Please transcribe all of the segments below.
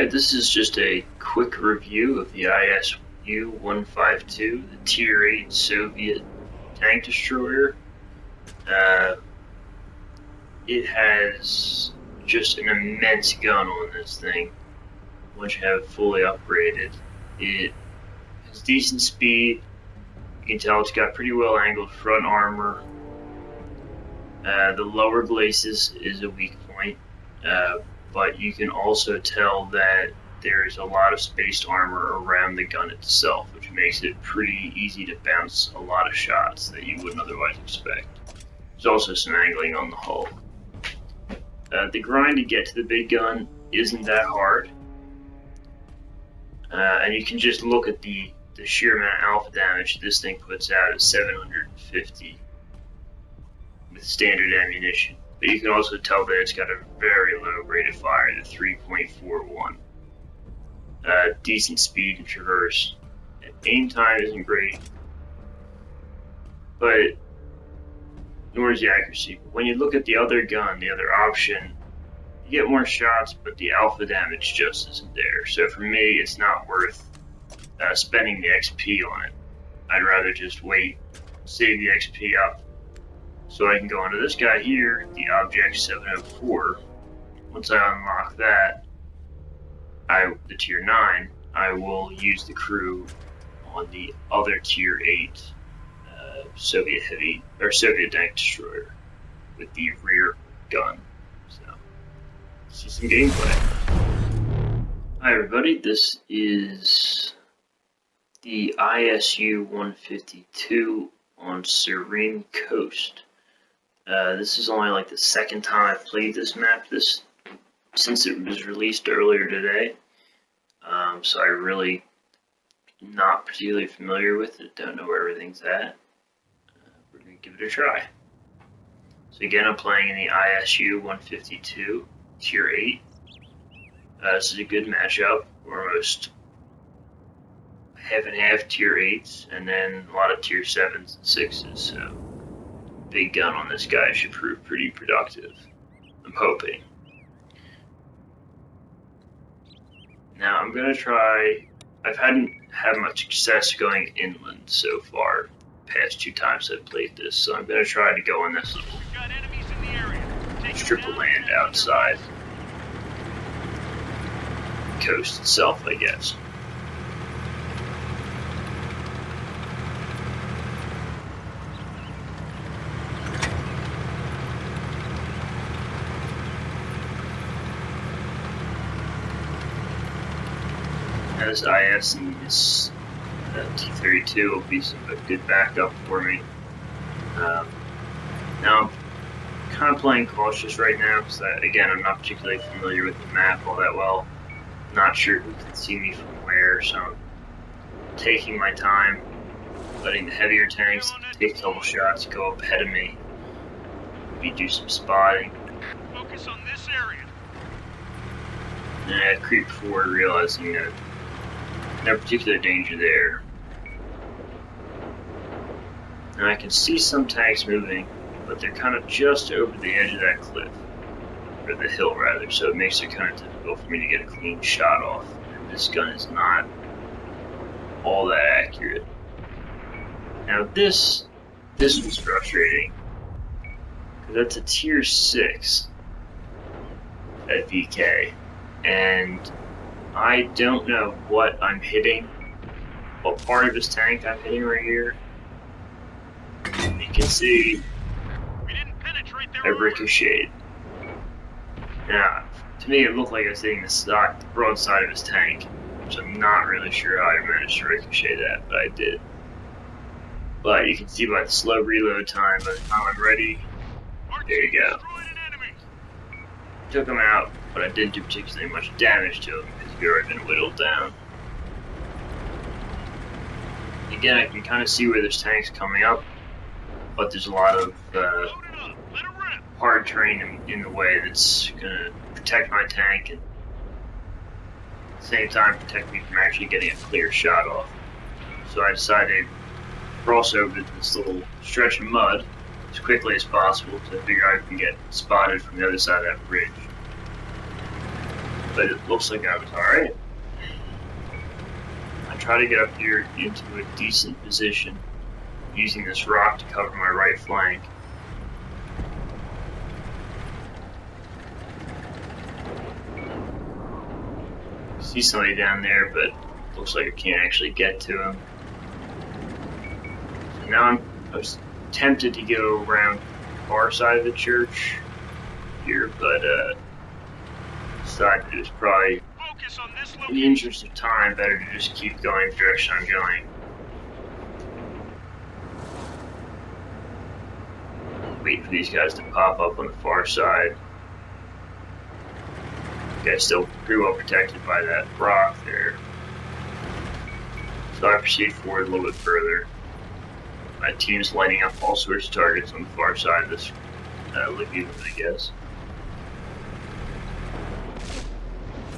Alright, this is just a quick review of the ISU-152, the Tier 8 Soviet tank destroyer. It has just an immense gun on this thing once you have it fully upgraded. It has decent speed. You can tell it's got pretty well angled front armor. The lower glacis is a weak point, but you can also tell that there's a lot of spaced armor around the gun itself, which makes it pretty easy to bounce a lot of shots that you wouldn't otherwise expect. There's also some angling on the hull. The grind to get to the big gun isn't that hard, and you can just look at the sheer amount of alpha damage this thing puts out at 750 with standard ammunition. But you can also tell that it's got a very low rate of fire at 3.41. Decent speed and traverse. Aim time isn't great, but nor is the accuracy. When you look at the other gun, the other option, you get more shots, but the alpha damage just isn't there. So for me, it's not worth spending the XP on it. I'd rather just wait, save the XP up, so I can go into this guy here, the Object 704. Once I unlock that, the Tier 9, I will use the crew on the other Tier 8 Soviet tank destroyer with the rear gun. So, let's see some gameplay. Hi everybody, this is the ISU-152 on Serene Coast. This is only like the second time I've played this map since it was released earlier today. So I really not particularly familiar with it, don't know where everything's at. We're going to give it a try. So again, I'm playing in the ISU-152 Tier 8. This is a good matchup. We're almost half and half Tier 8s, and then a lot of Tier 7s and 6s, so big gun on this guy should prove pretty productive. I'm hoping. Now I'm going to try, I hadn't had much success going inland so far, past 2 times I've played this, so I'm going to try to go on this little strip of land outside the coast itself, I guess. This IS and this T-32 will be a good backup for me. Now I'm kind of playing cautious right now because, again, I'm not particularly familiar with the map all that well. Not sure who can see me from where, so I'm taking my time, letting the heavier tanks take a couple shots, go up ahead of me, maybe do some spotting. Focus on this area. And I creep forward, realizing that no particular danger there. Now I can see some tanks moving, but they're kind of just over the edge of that cliff, or the hill rather, so it makes it kind of difficult for me to get a clean shot off. And this gun is not all that accurate. Now this was frustrating, because that's a Tier 6 at VK, and I don't know what I'm hitting. Well, part of his tank I'm hitting right here. You can see I ricocheted. Now, to me it looked like I was hitting the broadside of his tank, which I'm not really sure how I managed to ricochet that, but I did. But you can see by the slow reload time, by the time I'm ready, there you go. Took him out, but I didn't do particularly much damage to him because he'd already been whittled down. Again, I can kind of see where there's tanks coming up, but there's a lot of hard terrain in the way that's going to protect my tank and at the same time protect me from actually getting a clear shot off. So I decided to cross over this little stretch of mud as quickly as possible to figure out I can get spotted from the other side of that bridge. but it looks like I was alright. I try to get up here into a decent position using this rock to cover my right flank. See somebody down there, but looks like I can't actually get to him. So now I was tempted to go around the far side of the church here, but decided it was probably, Focus on this in location. the interest of time, better to just keep going the direction I'm going. Wait for these guys to pop up on the far side. Guys still pretty well protected by that rock there. So I proceed forward a little bit further. My team's lighting up all sorts of targets on the far side of this lagoon, I guess.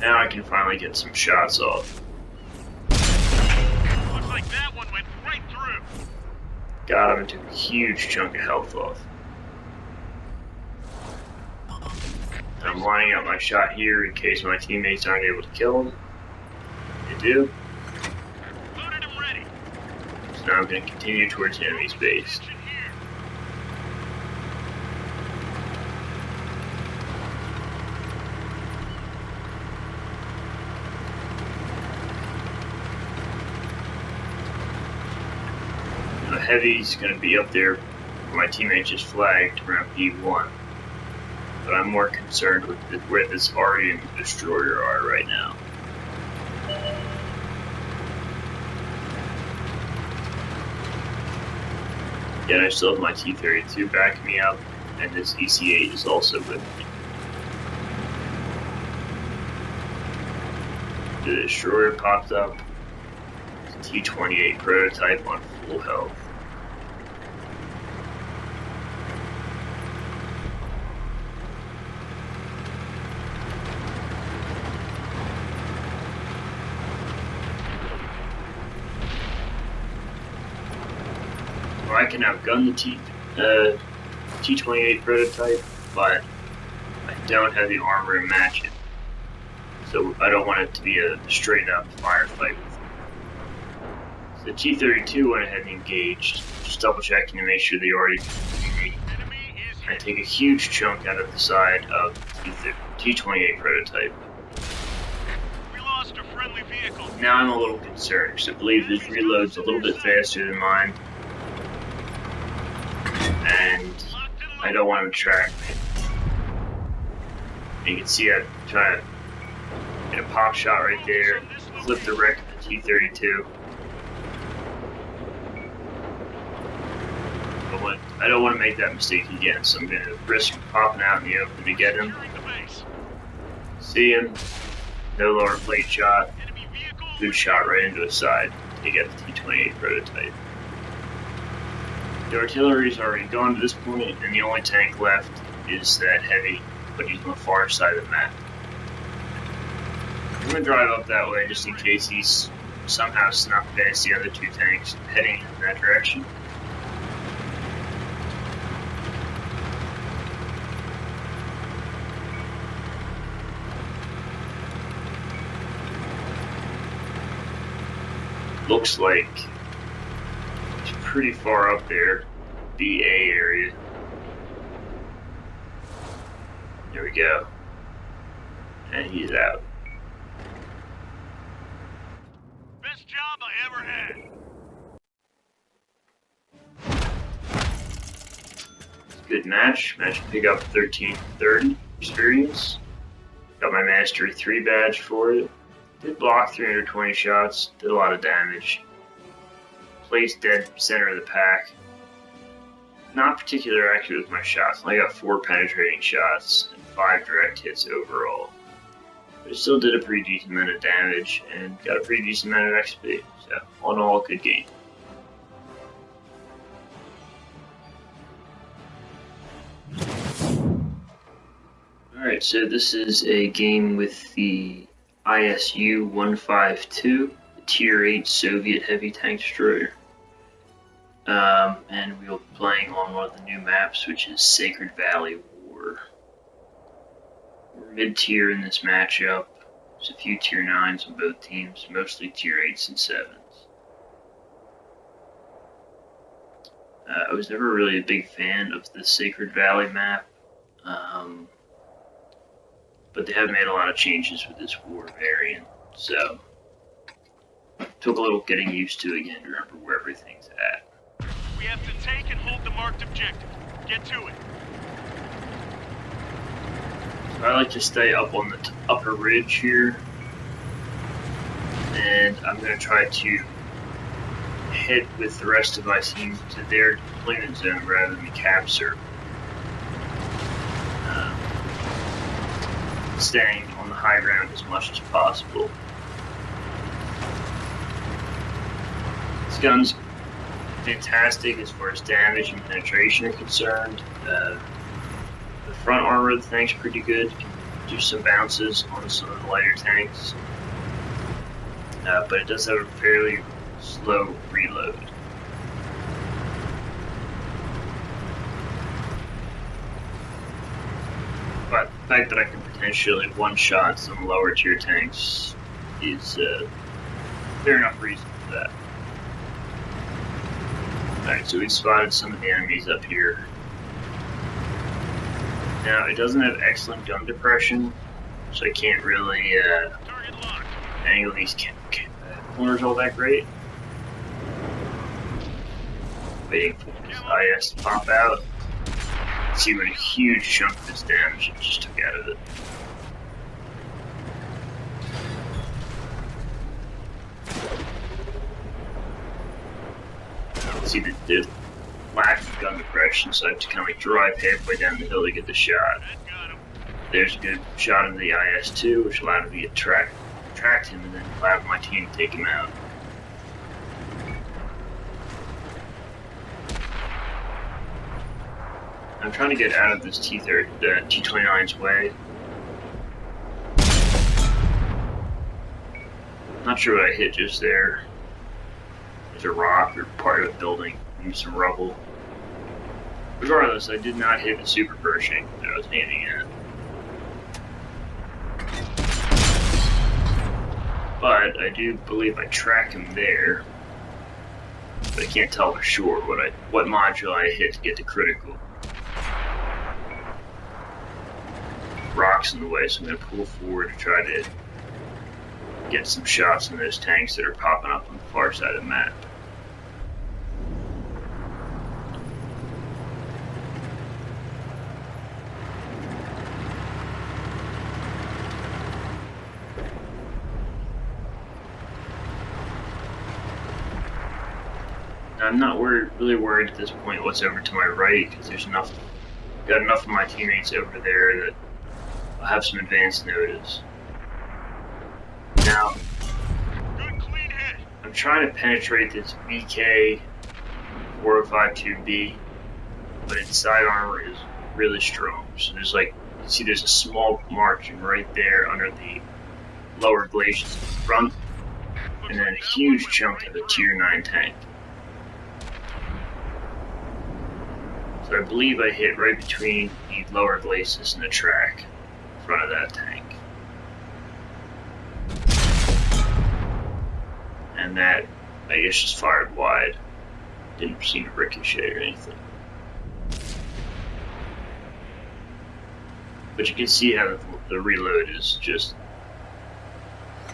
Now I can finally get some shots off. Looks like that one went right through. Got him and took a huge chunk of health off. I'm lining up my shot here in case my teammates aren't able to kill him. They do. Loaded and ready. So now I'm going to continue towards the enemy's base. Attention here. The heavy's going to be up there where my teammate just flagged around P1. But I'm more concerned with where this Arty and the Destroyer are right now. Yet I still have my T-32 backing me up, and this EC-8 is also with me. The Destroyer popped up. T-28 prototype on full health. Well, I can outgun the T-28 prototype, but I don't have the armor to match it. So I don't want it to be a straight up firefight with it. So the T-32 went ahead and engaged, just double checking to make sure they already. Enemy is I hit. take a huge chunk out of the side of the T-28 prototype. We lost a friendly vehicle. Now I'm a little concerned because I believe this reload's a little bit faster than mine, and Locked and I loaded. don't want him to track me. You can see I'm trying to get a pop shot right there, flip the wreck of the T-32. I don't want to make that mistake again, so I'm going to risk popping out in the open to get him. Securing the base. See him, no lower plate shot, Enemy vehicle. good shot right into his side to get the T-28 prototype. The artillery's already gone to this point, and the only tank left is that heavy, but he's on the far side of the map. I'm going to drive up that way just in case he's somehow snuck past the other two tanks heading in that direction. Looks like it's pretty far up there, BA area. There we go. And he's out. Best job I ever had. Good match. Managed to pick up 1330 experience. Got my Mastery 3 badge for it. Did block 320 shots. Did a lot of damage. Placed dead center of the pack. Not particularly accurate with my shots. I got 4 penetrating shots and 5 direct hits overall. But it still did a pretty decent amount of damage and got a pretty decent amount of XP. So, all in all, good game. Alright, so this is a game with the ISU-152, the Tier 8 Soviet heavy tank destroyer. And we'll be playing on one of the new maps, which is Sacred Valley War. We're mid-tier in this matchup. There's a few tier 9s on both teams, mostly tier 8s and 7s. I was never really a big fan of the Sacred Valley map, but they have made a lot of changes with this war variant, so took a little getting used to again to remember where everything's at. We have to take and hold the marked objective. Get to it. So I like to stay up on the upper ridge here, and I'm going to try to head with the rest of my team to their deployment zone rather than the cap circle. Staying on the high ground as much as possible. This gun's fantastic as far as damage and penetration are concerned. The front armor of the tank's pretty good. You can do some bounces on some of the lighter tanks. But it does have a fairly slow reload. But the fact that I can potentially one-shot some lower tier tanks is fair enough reason for that. Alright, so we spotted some of the enemies up here. Now, it doesn't have excellent gun depression, so I can't really angle these corners all that great. Waiting for this IS to pop out. See what a huge chunk of this damage it just took out of it. See the lack of gun depression, so I have to kind of like drive halfway down the hill to get the shot. There's a good shot of the IS-2, which allowed me to track him and then allowed my team to take him out. I'm trying to get out of this T-29's way. Not sure what I hit just there. There's a rock or part of a building, maybe some rubble. Regardless, I did not hit the super Pershing that I was aiming at. But I do believe I track him there. But I can't tell for sure what module I hit to get the critical. Rocks in the way, so I'm going to pull forward to try to get some shots in those tanks that are popping up on the far side of the map. Now, I'm not really worried at this point what's over to my right, because there's got enough of my teammates over there that I'll have some advance notice. Now, I'm trying to penetrate this VK-4052B, but its side armor is really strong. So there's there's a small margin right there under the lower glaciers in front, and then a huge chunk of the tier 9 tank. So I believe I hit right between the lower glacis and the track in front of that tank. And that, I guess, just fired wide. Didn't seem to ricochet or anything. But you can see how the reload is just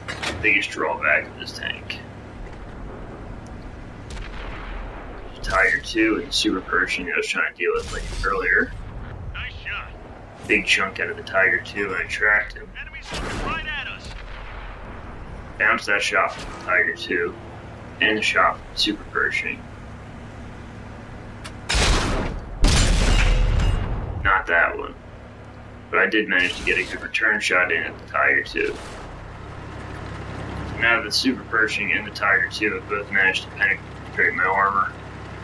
the biggest drawback of this tank. Tiger 2 and the Super Pershing I was trying to deal with earlier. Nice shot. Big chunk out of the Tiger 2 and I tracked him. Enemies looking right at us. Bounced that shot from the Tiger 2 and the shot from the Super Pershing. Not that one. But I did manage to get a good return shot in at the Tiger 2. So now the Super Pershing and the Tiger 2 have both managed to penetrate my armor.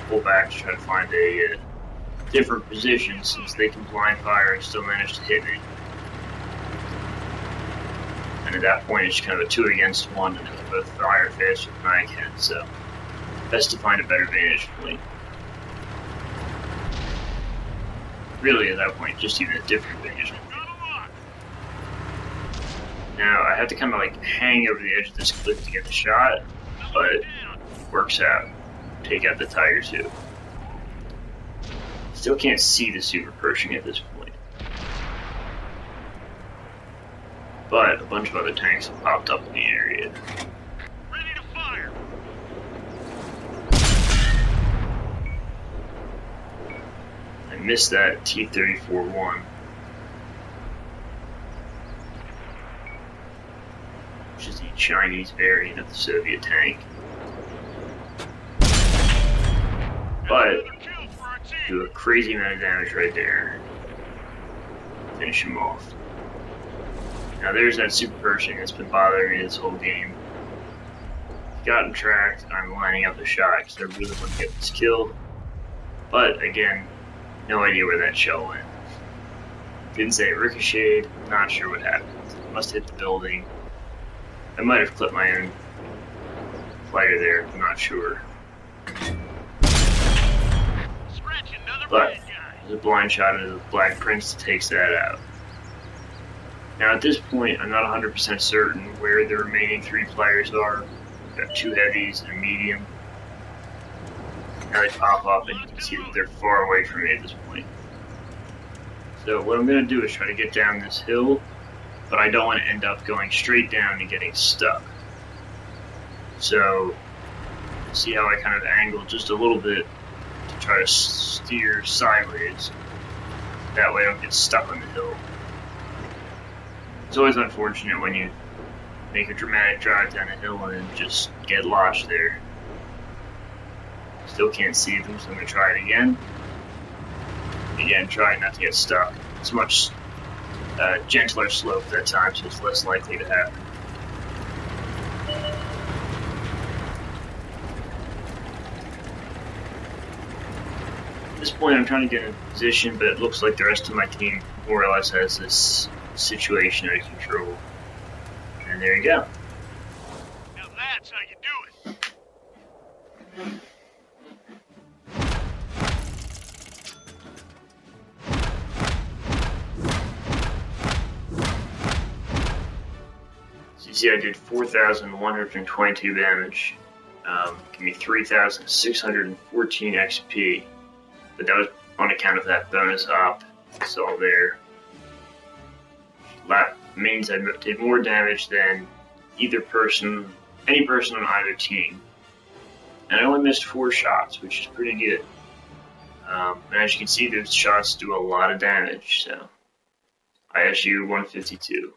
Pull back to try to find a different position since they can blind fire and still manage to hit me. And at that point it's kind of a 2 against 1 and they can both fire faster than I can, so best to find a better vantage point. Really at that point just even a different vantage point. Now I have to kind of like hang over the edge of this cliff to get the shot, but it works out. Take out the Tiger II. Still can't see the Super Pershing at this point. But a bunch of other tanks have popped up in the area. Ready to fire. I missed that T-34-1. Which is the Chinese variant of the Soviet tank. But do a crazy amount of damage right there. Finish him off. Now there's that Super Pershing that's been bothering me this whole game. Gotten tracked, and I'm lining up the shot because I really want to get this kill. But again, no idea where that shell went. Didn't say it ricocheted, not sure what happened. Must hit the building. I might have clipped my own fighter there, I'm not sure. But there's a blind shot of the Black Prince that takes that out. Now at this point, I'm not 100% certain where the remaining 3 players are. I've got 2 heavies and a medium. Now they pop up and you can see that they're far away from me at this point. So what I'm going to do is try to get down this hill, but I don't want to end up going straight down and getting stuck. So, see how I kind of angle just a little bit to try to steer sideways. That way I don't get stuck on the hill. It's always unfortunate when you make a dramatic drive down a hill and then just get lost there. Still can't see them, so I'm going to try it again. Again, try not to get stuck. It's a much gentler slope that time, so it's less likely to happen. At this point, I'm trying to get in position, but it looks like the rest of my team more or less has this situation under control. And there you go. Now that's how you do it. So you see I did 4,122 damage. Give me 3,614 XP. But that was on account of that bonus op. It's all there. That means I did more damage than any person on either team. And I only missed 4 shots, which is pretty good. And as you can see, those shots do a lot of damage, so ISU-152.